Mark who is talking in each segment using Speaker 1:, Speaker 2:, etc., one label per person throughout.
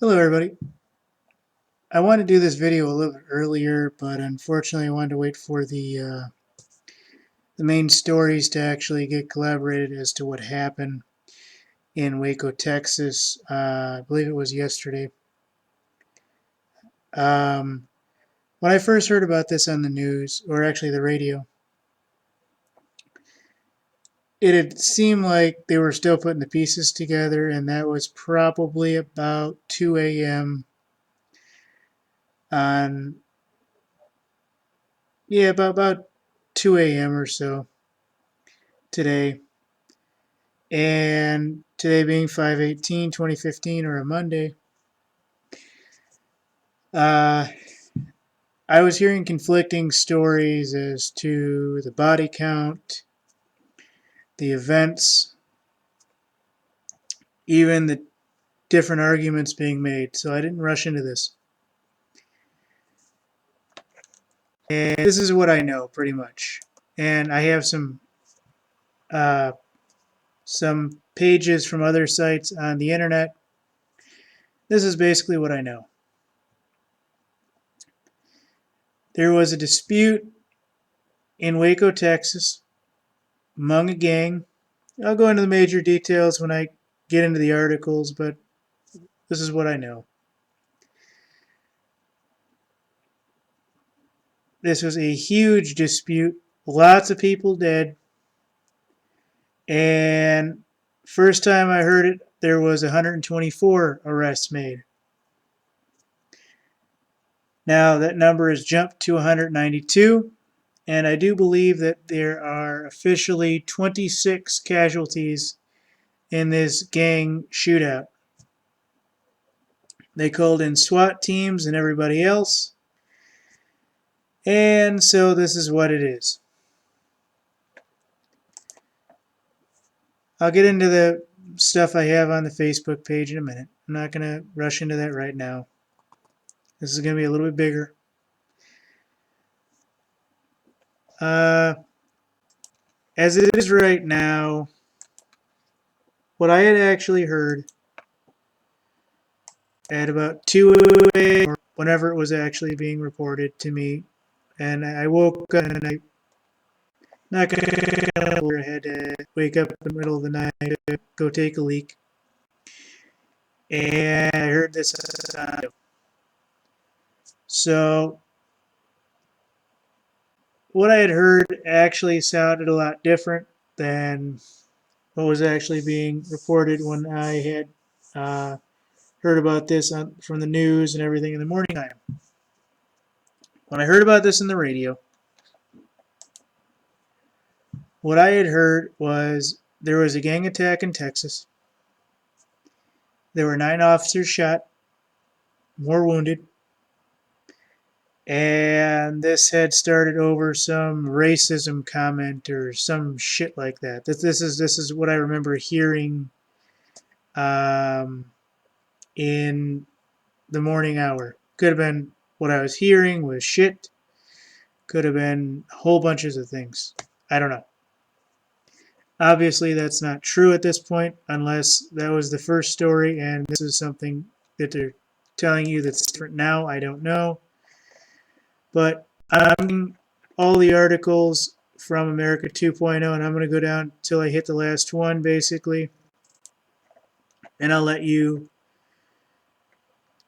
Speaker 1: Hello everybody. I wanted to do this video a little bit earlier, but unfortunately I wanted to wait for the main stories to actually get collaborated as to what happened in Waco, Texas. I believe it was yesterday. Um, when I first heard about this on the news, or actually the radio, it had seemed like they were still putting the pieces together, and that was probably about 2 a.m. on, yeah, about 2 a.m. or so today. And today being 5/18/2015, or a Monday, uh, I was hearing conflicting stories as to the body count, the events, even the different arguments being made. So I didn't rush into this. And this is what I know pretty much. And I have uh, some pages from other sites on the internet. This is basically what I know. There was a dispute in Waco, Texas, among a gang. I'll go into the major details when I get into the articles, but this is what I know. This was a huge dispute, lots of people dead, and first time I heard it, there was 124 arrests made. Now that number has jumped to 192, and I do believe that there are officially 26 casualties in this gang shootout. They called in SWAT teams and everybody else, and so this is what it is. I'll get into the stuff I have on the Facebook page in a minute. I'm not going to rush into that right now. This is going to be a little bit bigger. As it is right now, what I had actually heard at about 2 a.m. or whenever it was actually being reported to me, and I woke up and I not gonna I had to wake up in the middle of the night to go take a leak, and I heard this sound. So what I had heard actually sounded a lot different than what was actually being reported when I had heard about this from the news and everything in the morning time. When I heard about this in the radio, what I had heard was there was a gang attack in Texas. There were 9 officers shot, more wounded, and this had started over some racism comment or some shit like that. This is what I remember hearing um, in the morning hour. Could have been what I was hearing was shit. Could have been whole bunches of things. I don't know. Obviously, that's not true at this point, unless that was the first story and this is something that they're telling you that's different now. I don't know. But I'm all the articles from America 2.0, and I'm going to go down until I hit the last one, basically. And I'll let you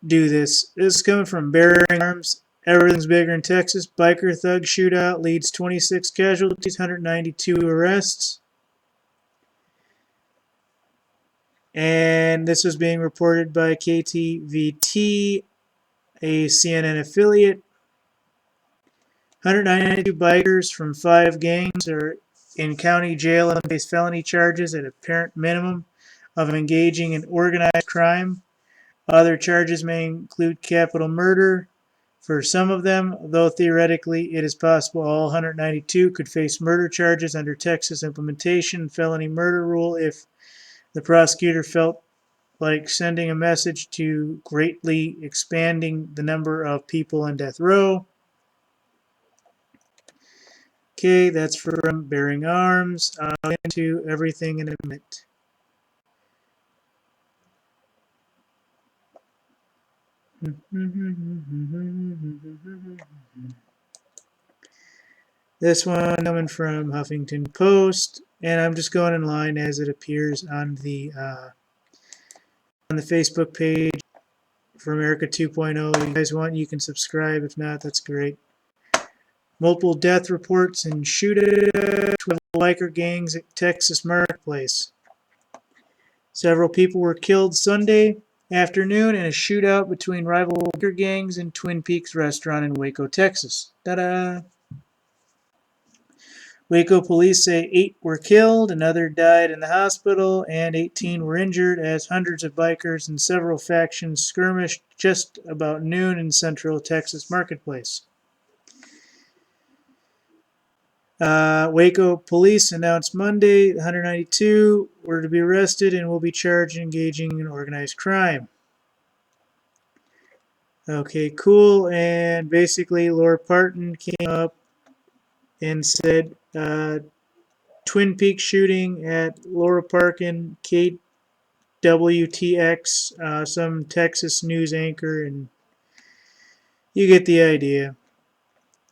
Speaker 1: do this. This is coming from Bearing Arms. Everything's bigger in Texas. Biker thug shootout leads 26 casualties, 192 arrests. And this was being reported by KTVT, a CNN affiliate. 192 bikers from 5 gangs are in county jail and face felony charges at apparent minimum of engaging in organized crime. Other charges may include capital murder for some of them, though theoretically it is possible all 192 could face murder charges under Texas implementation felony murder rule if the prosecutor felt like sending a message to greatly expanding the number of people on death row. Okay, that's from Bearing Arms. I'll get into everything in a minute. This one coming from Huffington Post, and I'm just going in line as it appears on the Facebook page for America 2.0. If you guys want, you can subscribe. If not, that's great. Multiple death reports and shooting 12 biker gangs at Texas Marketplace. Several people were killed Sunday afternoon in a shootout between rival biker gangs in Twin Peaks restaurant in Waco, Texas. Ta-da! Waco police say 8 were killed, another died in the hospital, and 18 were injured as hundreds of bikers and several factions skirmished just about noon in Central Texas Marketplace. Waco police announced Monday 192 were to be arrested and will be charged engaging in organized crime. Okay, cool. And basically, Laura Parton came up and said Twin Peaks shooting at Laura Parkin, KWTX, some Texas news anchor, and you get the idea.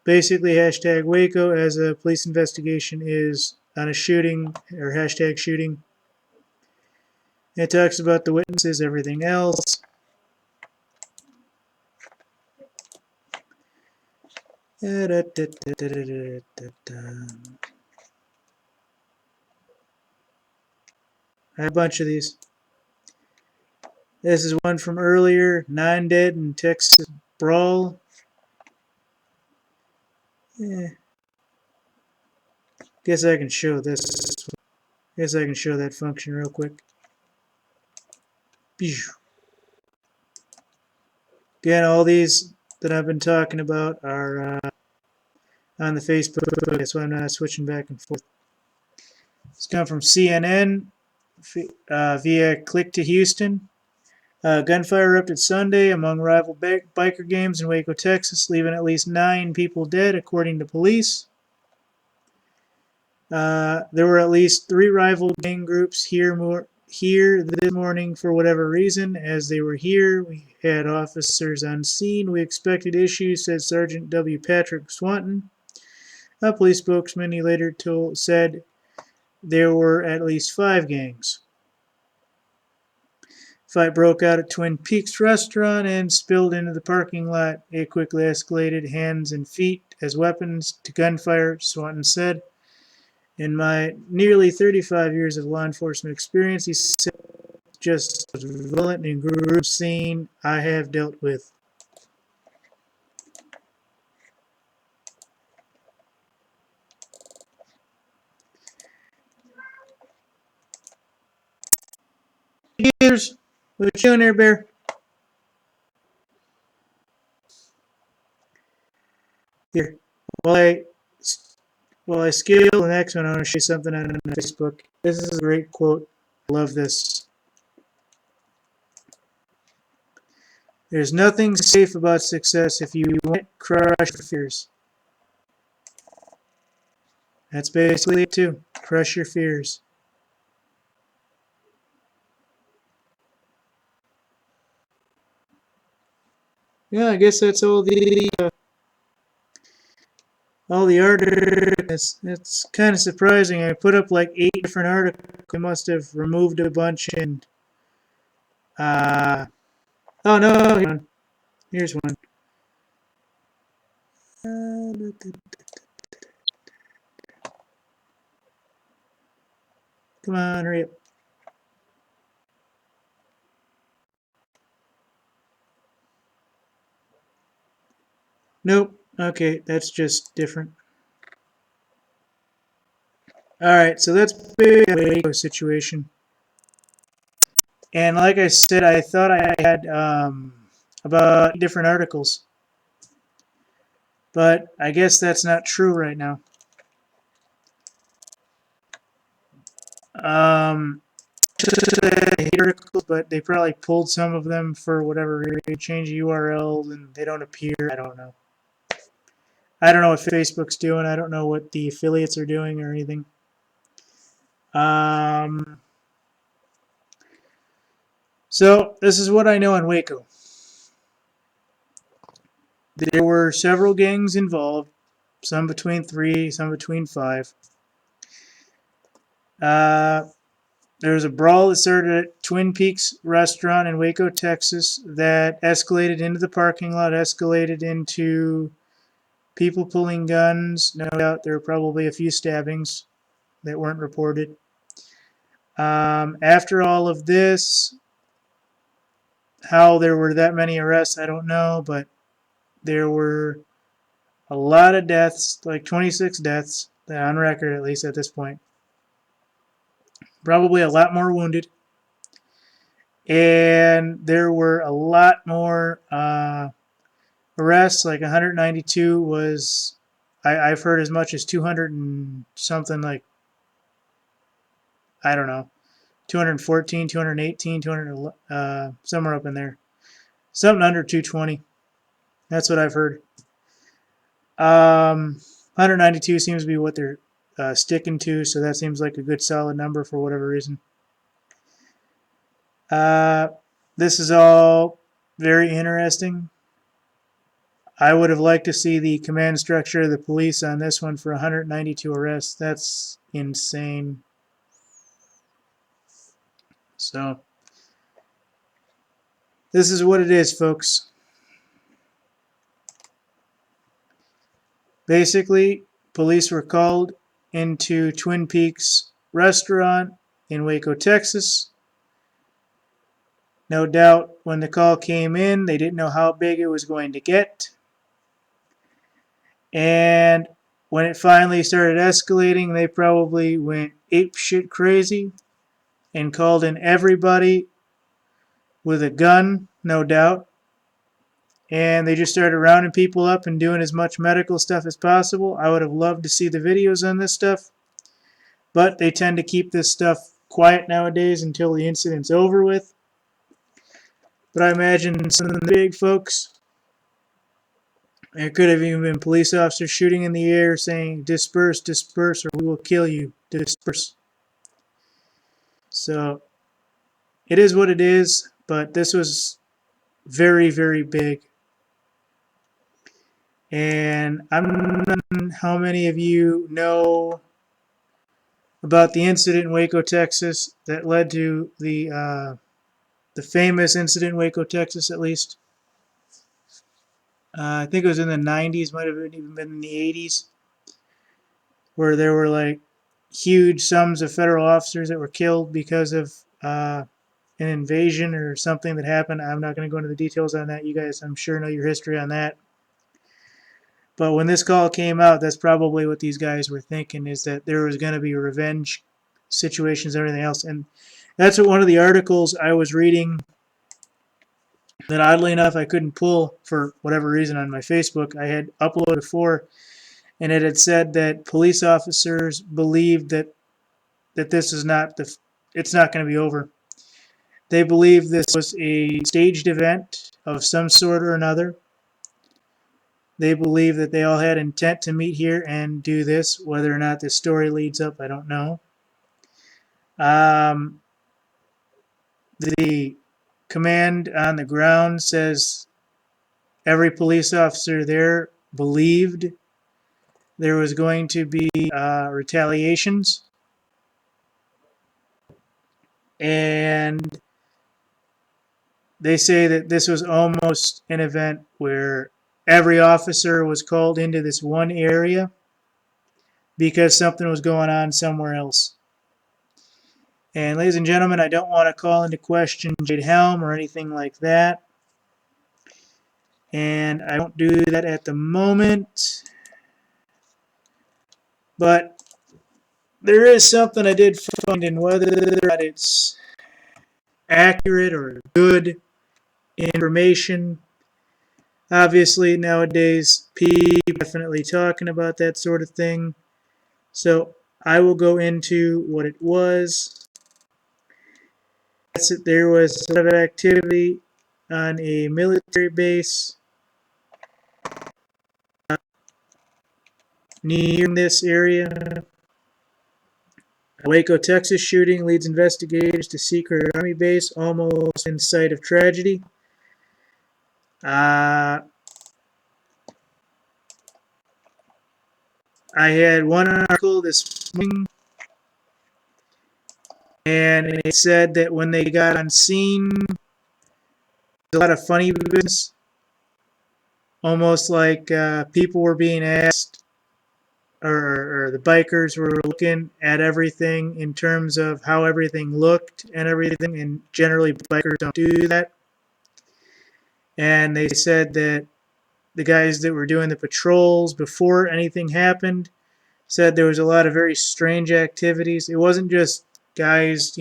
Speaker 1: Basically, hashtag Waco as a police investigation is on a shooting, or hashtag shooting. It talks about the witnesses, everything else. I have a bunch of these. This is one from earlier. 9 dead in Texas Brawl. Guess I can show this. Guess I can show that function real quick. Again, all these that I've been talking about are on the Facebook. That's why I'm not switching back and forth. It's come from CNN via Click to Houston. Gunfire erupted Sunday among rival biker gangs in Waco, Texas, leaving at least 9 people dead, according to police. There were at least 3 rival gang groups here this morning for whatever reason. As they were here, we had officers on scene. We expected issues, said Sergeant W. Patrick Swanton. A police spokesman he later said there were at least 5 gangs. Fight broke out at Twin Peaks restaurant and spilled into the parking lot. It quickly escalated hands and feet as weapons to gunfire, Swanton said. In my nearly 35 years of law enforcement experience, he said, just as violent and gruesome scene I have dealt with. Gears, what you doing there, Bear? Here, while I scale the next one, I want to show you something on Facebook. This is a great quote. I love this. There's nothing safe about success. If you want it, crush your fears. That's basically it too. Crush your fears. Yeah, I guess that's all the articles. It's kind of surprising. I put up like 8 different articles. I must have removed a bunch and oh no, here's one. Come on, hurry up. Nope. Okay, that's just different. Alright, so that's the Waco situation. And like I said, I thought I had about 8 different articles. But I guess that's not true right now. Articles, but they probably pulled some of them for whatever reason, change URLs and they don't appear. I don't know. I don't know what Facebook's doing. I don't know what the affiliates are doing or anything. So this is what I know on Waco. There were several gangs involved, some between 3, some between 5. There was a brawl that started at Twin Peaks restaurant in Waco, Texas, that escalated into the parking lot, escalated into people pulling guns. No doubt there were probably a few stabbings that weren't reported. After all of this, how there were that many arrests, I don't know, but there were a lot of deaths, like 26 deaths, on record at least at this point. Probably a lot more wounded. And there were a lot more arrests, like 192 was, I've heard as much as 200 and something, like, I don't know, 214, 218, 200, somewhere up in there. Something under 220. That's what I've heard. 192 seems to be what they're sticking to, so that seems like a good solid number for whatever reason. This is all very interesting. I would have liked to see the command structure of the police on this one for 192 arrests. That's insane. So, this is what it is, folks. Basically, police were called into Twin Peaks restaurant in Waco, Texas. No doubt when the call came in, they didn't know how big it was going to get. And when it finally started escalating, they probably went apeshit crazy and called in everybody with a gun, no doubt. And they just started rounding people up and doing as much medical stuff as possible. I would have loved to see the videos on this stuff, but they tend to keep this stuff quiet nowadays until the incident's over with. But I imagine some of the big folks, there could have even been police officers shooting in the air saying, disperse, disperse, or we will kill you, disperse. So, it is what it is, but this was very, very big. And I'm not sure how many of you know about the incident in Waco, Texas that led to the famous incident in Waco, Texas, at least. I think it was in the 90s, might have even been in the 80s, where there were like huge sums of federal officers that were killed because of an invasion or something that happened. I'm not going to go into the details on that. You guys, I'm sure, know your history on that. But when this call came out, that's probably what these guys were thinking, is that there was going to be revenge situations and everything else. And that's what one of the articles I was reading that, oddly enough, I couldn't pull for whatever reason on my Facebook. I had uploaded before, and it had said that police officers believed that this is not it's not going to be over. They believe this was a staged event of some sort or another. They believe that they all had intent to meet here and do this. Whether or not this story leads up, I don't know. The command on the ground says every police officer there believed there was going to be retaliations. And they say that this was almost an event where every officer was called into this one area because something was going on somewhere else. And ladies and gentlemen, I don't want to call into question Jade Helm or anything like that. And I don't do that at the moment. But there is something I did find, and whether it's accurate or good information. Obviously, nowadays, people are definitely talking about that sort of thing. So I will go into what it was. There was a lot of activity on a military base near this area. A Waco, Texas shooting leads investigators to secret army base almost in sight of tragedy. I had one article this morning, and it said that when they got on scene, there's a lot of funny business, almost like people were being asked, or the bikers were looking at everything in terms of how everything looked and everything, and generally bikers don't do that. And they said that the guys that were doing the patrols before anything happened said there was a lot of very strange activities. It wasn't just guys,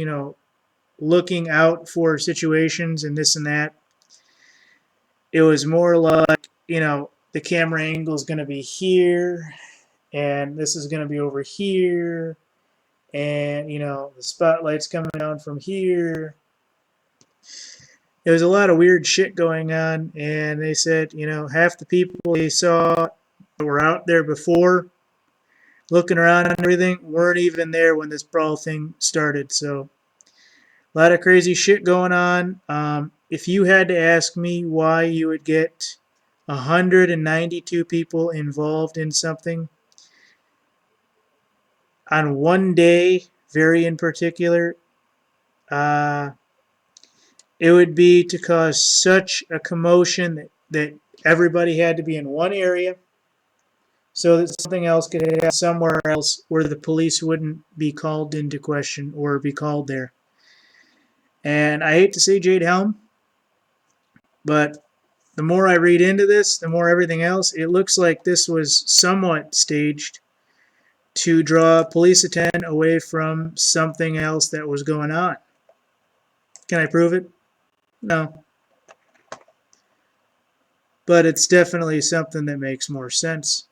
Speaker 1: looking out for situations and this and that. It was more like, the camera angle is going to be here, and this is going to be over here, and, the spotlight's coming down from here. There was a lot of weird shit going on, and they said, half the people they saw that were out there before looking around and everything weren't even there when this Brawl thing started. So a lot of crazy shit going on. If you had to ask me why you would get 192 people involved in something on one day, very in particular, uh, it would be to cause such a commotion that everybody had to be in one area so that something else could happen somewhere else where the police wouldn't be called into question or be called there. And I hate to say Jade Helm, but the more I read into this, the more everything else, it looks like this was somewhat staged to draw police attention away from something else that was going on. Can I prove it? No. But it's definitely something that makes more sense.